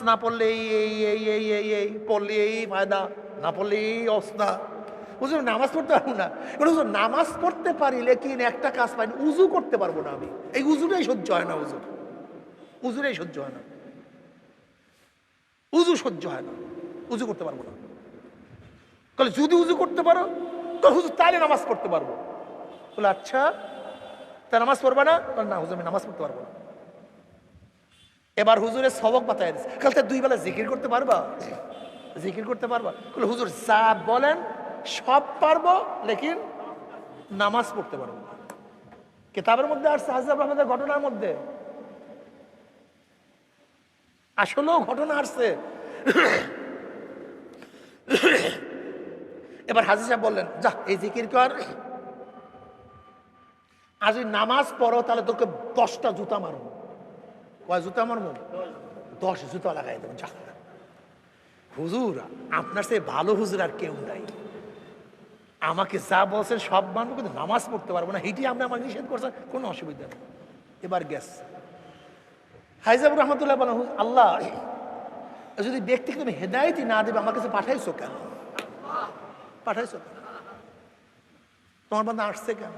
না পড়লে এই পড়লে এই ফায়দা, না পড়লে এই অবস্থা। হুজুর নামাজ পড়তে পারবো না। হুজুর নামাজ পড়তে পারি, লেকিন একটা কাজ পাই, উজু করতে পারবো না আমি। এই উজুটাই সহ্য হয় না হুজুর, উজুটাই সহ্য হয় না, উজু সহ্য হয় না, উজু করতে পারবো না। বলে যদি উজু করতে পারো তো হুজুর তাহলে নামাজ পড়তে পারবো। বলে আচ্ছা তা নামাজ পড়বা না? না হুজুর আমি নামাজ পড়তে পারবো না। এবার হুজুরের সবক বাতায় দিচ্ছে, কাল তার 2 বেলা জিকির করতে পারবা? জিকির করতে পারবা? বলে হুজুর যা বলেন সব পারবো, লেকিন নামাজ পড়তে পারবো না। কিতাবের মধ্যে আসছে, হাজরত আহমদের ঘটনার মধ্যে আসলেও ঘটনা আসছে। এবার হাজী সাহেব বললেন, যা এই জিকির কর, আর যদি নামাজ পড়ো তাহলে তোকে 10টা জুতা মারবো। কয় জুতা মারবো? 10 জুতা লাগাই দেবো। যা হুজুর, আপনার সে ভালো হুজুর আর কেউ নাই, আমাকে যা বলছেন সব মানবো, কিন্তু নামাজ পড়তে পারবো না, এইটি আপনি আমাকে নিষেধ করছেন, কোনো অসুবিধা নেই। এবার গেছে হাইজাবুর রহমতুল্লাহ বলেন, আল্লাহ যদি ব্যক্তিকে তুমি হেদায়েতই না দেবে, আমার কাছে পাঠাইছো কেন? পাঠাইছো কেন? তোমার বান্দা আসছে কেন?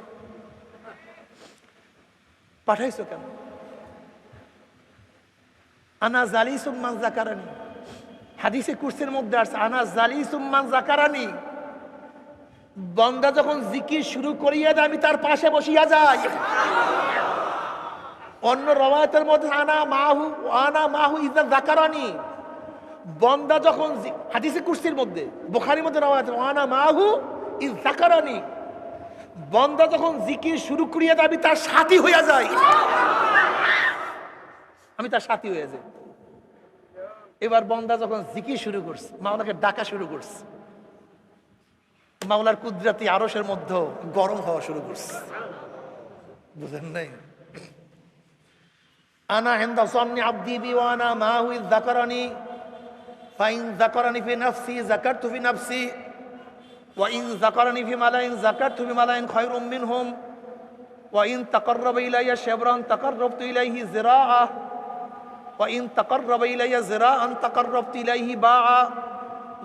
পাঠাইছো কেন? আনা জালিসুম মান যাকারানি, হাদিসে কুরসির মধ্যে আসছে, আনা জালিসুম মান যাকারানি, বান্দা যখন জিকির শুরু করিয়া দেয় আমি তার পাশে বসিয়া যাই। অন্য রওয়ায়াতের মধ্যে আনা মাহু ইযা যাকারানি, বান্দা যখন হাদিসে কুরসির মধ্যে, বুখারীর মধ্যে রওয়ায়াত আনা মাহু ইয যাকারানি, বান্দা যখন জিকির শুরু করিয়া দেয় আমি তার সাথী হইয়া যাই, আমি তার সাথী হয়ে যাই। এবার বান্দা যখন জিকির শুরু করছে, মাওলাকে ডাকা শুরু করছে, মাওলার কুদরতি আরশের মধ্যে গরম হওয়া শুরু করছে। বুঝেন নাই? আনা ইনদা যান্নি আবদি বি ওয়া আনা মাহু ইয যাকারানি ফাইন যাকারানি ফি নাফসি যাকারতু ফি নাফসি ওয়া ইন যাকারানি ফি মালাইন যাকারতু ফি মালাইন খায়রুম মিনহুম ওয়া ইন তাকাররাবা ইলাইয়া শিবরান তাকাররাবতু ইলাইহি যিরাআ ওয়া ইন তাকাররাবা ইলাইয়া যিরাআন তাকাররাবতু ইলাইহি বাআ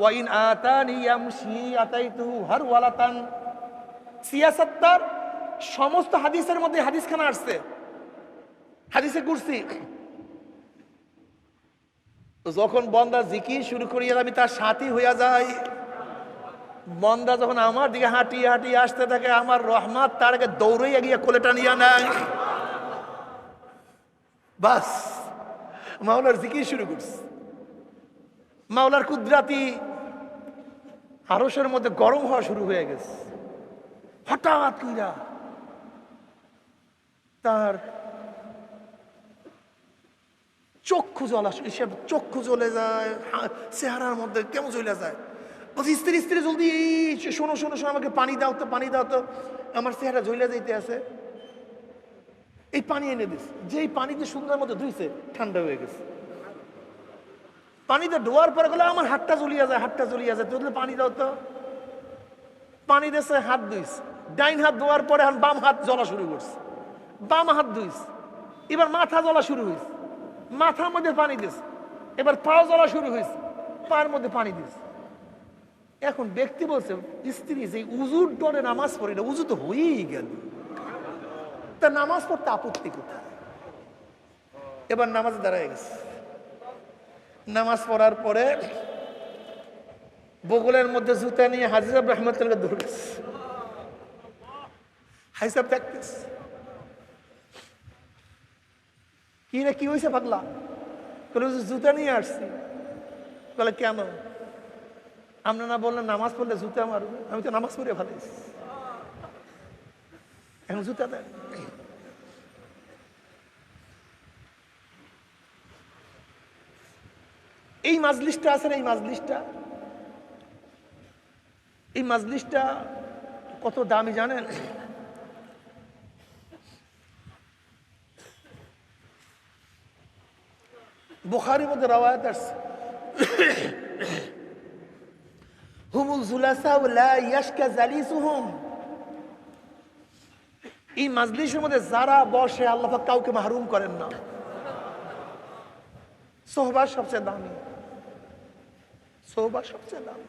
ওয়া ইন আতানি ইয়ামশি আতাইতুহু হারওয়ালাতান। সিয়াসাত্তার সমস্ত হাদিসের মধ্যে হাদিসখানা আসছে, হাদিসে কুরসি। যখন বান্দা জিকির শুরু করিয়া আমি তার সাথী হইয়া যাই, বান্দা যখন আমার দিকে হাঁটিয়ে হাঁটিয়ে আসতে থাকে, আমার রহমত তার আগে দৌড়াইয়া গিয়া কোলেটা নিয়ে নেয়। বাস মাওলার জিকির শুরু করছে, মাওলার কুদরাতি আরশের মধ্যে গরম হওয়া শুরু হয়ে গেছে। হঠাৎ কইরা তার চক্ষু জ্বলা, চক্ষু জ্বলে যায়, চেহারার মধ্যে কেমন জ্বলে যায়। বলছি স্ত্রী স্ত্রী জলদি শোনো শোনো শোনো, আমাকে পানি দাও তো, পানি দাও তো, আমার চেহারা জ্বলে যাইতে আছে। এই পানি এনে দিস, যেই পানিতে সুন্দর মতো ধুইছে ঠান্ডা হয়ে গেছে। পানিতে ধোয়ার পরে গেলে আমার হাতটা জ্বলিয়া যায়, হাতটা জ্বলিয়া যায়, তুই পানি দাও তো। পানি দিয়েছে, হাত ধুইস, ডাইন হাত ধোয়ার পরে বাম হাত জ্বলা শুরু করছে, বাম হাত ধুইস, এবার মাথা জ্বলা শুরু হয়েছে, মাথার মধ্যে পানি দিস, এবার পাও জ্বলা শুরু হয়েছে, পায়ের মধ্যে পানি দিস। এখন ব্যক্তি বলছে স্ত্রী যে উজুর ডরে নামাজ পড়ি না, উজু তো হয়েই গেল, তা নামাজ পড়তে আপত্তি কোথায়? এবার নামাজ দাঁড়ায় গেছে। নামাজ পড়ার পরে বগলের মধ্যে জুতা নিয়ে হাজী সাহেব রহমতুল্লাহ দৌড়েছে। হাজী সাহেব দেখতেছে, কি রে কি হয়েছে পাগলা? বলে জুতা নিয়ে আসছি। বলে কেন? আমরা না বললেন নামাজ পড়লে জুতা মারবে? আমি তো নামাজ পড়ে ফেলেছি, এখন জুতা দেন। এই মাজলিসটা আছে না, এই মাজলিসটা কত দামি জানেন? বুখারীর মধ্যে রওয়ায়াত আছে, হুমুল জুলাসা লা ইয়াশকা জালিসুহুম, এই মাজলিসের মধ্যে যারা বসে আল্লাহ পাক কাউকে মাহরুম করেন না। সোহবা সবচেয়ে দামি, সোহবা সবচেয়ে দামি।